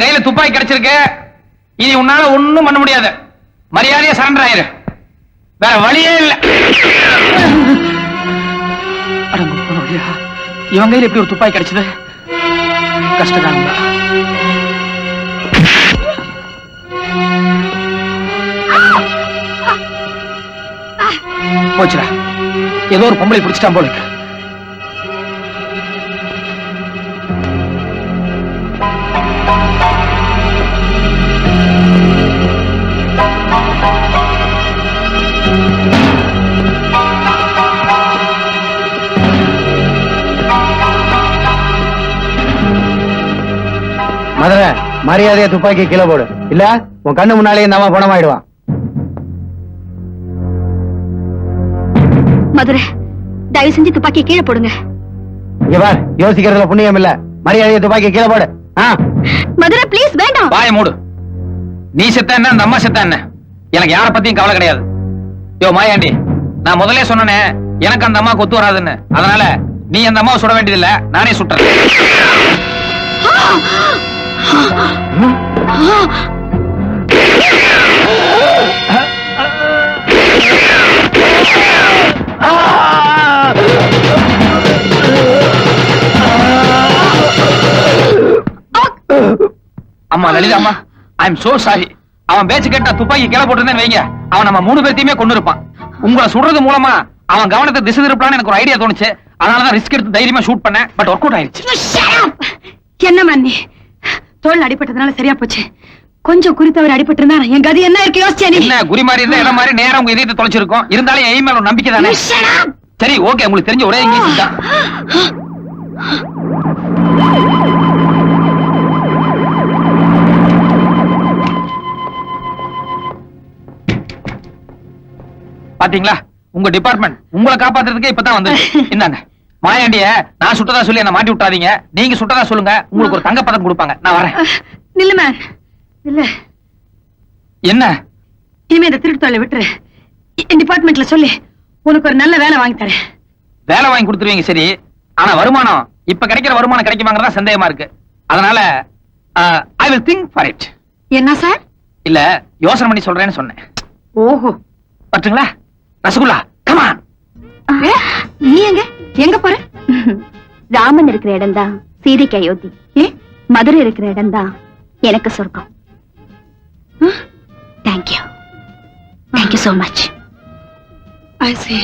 கையில துப்பாக்கி கிடைச்சிருக்கு. இனி உன்னால ஒண்ணும் பண்ண முடியாது. மரியாதையா சரண்டர் ஆயிரு. வேற வழியே இல்ல. இவன் கையில எப்படி ஒரு துப்பாக்கி கிடைச்சது? கஷ்டகாலம் தான். போச்சுடா, ஏதோ ஒரு பொம்பளை பிடிச்சிட்டான் போல இருக்கு. மதுரை, மரியாதையா துப்பாக்கி கீழே போடு, இல்ல உன் கண்ணு முன்னாலே இந்த அம்மா பணமாயிடுவான். மதுரை, தயவு செஞ்சு துப்பாக்கி கீழே போடுங்க. இவர் யோசிக்கிறதுல புண்ணியம் இல்ல, மரியாதையா துப்பாக்கி கீழே போடு. மதுரை ப்ளீஸ், வேண்டாம். வாய மூடு. நீ செத்த என்ன, அந்த அம்மா செத்த என்ன, எனக்கு யார பத்தியும் கவலை கிடையாது. யோ மாயாண்டி, நான் முதல்ல சொன்னேன் எனக்கு அந்த அம்மா கொத்து வராதுன்னு. அதனால நீ அந்த அம்மாவை சுட வேண்டியதில்லை, நானே சுட்டுறேன். அம்மா லலிதா, அம்மா ஐ எம் சோ சாரி. அவன் பேச்சு கேட்டா துப்பாக்கி கீழே போட்டுருந்தேன்னு வைங்க, அவன் நம்ம 3 பேர்த்தையுமே கொண்டு இருப்பான். உங்களை சுடுறது மூலமா அவன் கவனத்தை திசை திருப்பலான்னு எனக்கு ஒரு ஐடியா தோணுச்சு. அதனாலதான் ரிஸ்க் எடுத்து தைரியமா ஷூட் பண்ணேன். பட் ஒர்க் அவுட் ஆயிடுச்சு. என்ன மன்னி, தோல் அடிபட்டதுனால சரியா போச்சு. கொஞ்சம் குறித்தவர் அடிபட்டு இருந்தா என் கதி என்ன இருக்கு யோசிச்சா? நீ என்ன குறி மாதிரி இருந்தா இடம் மாதிரி நேரம் உங்க இதயத்தை தொலைச்சிருக்கும். இருந்தாலும் என் மேல ஒரு நம்பிக்கை தானே. சரி ஓகே, உங்களுக்கு தெரிஞ்ச ஒரே இங்கிலீஷ் தான். பாத்தீங்களா, உங்க டிபார்ட்மெண்ட் உங்களை காப்பாத்துறதுக்கு இப்பதான் வந்து. இந்தாங்க மாயாண்டிய நான் சுட்டதா சொல்லி என்ன மாட்டி விட்டாதீங்க. நீங்க சுட்டதா சொல்லுங்க, உங்களுக்கு ஒரு தங்க பதக்கம் கொடுப்பாங்க. நான் வரேன். நில்லு மேன், இல்ல என்ன இனிமே இந்த திருட்டு தொழிலை விட்டுரு. என் டிபார்ட்மெண்ட்ல சொல்லி உனக்கு ஒரு நல்ல வேலை வாங்கி தரேன். வேலை வாங்கி கொடுத்துருவீங்க சரி, ஆனா வருமானம் இப்ப கிடைக்கிற வருமானம் கிடைக்குமாங்கிறதா சந்தேகமா இருக்கு. அதனால I will think for it. என்ன சார்? இல்ல யோசனை பண்ணி சொல்றேன்னு சொன்னேன். ஓஹோ, பட்டுங்களா ரசகுல்லா, come on. நீ எங்க போற? ராமன் இருக்கிற இடம் தான் சீதைக்கு அயோத்தி. மதுரை இருக்கிற இடம் தான் எனக்கு சொர்க்கம். Thank you, thank you so much. I see.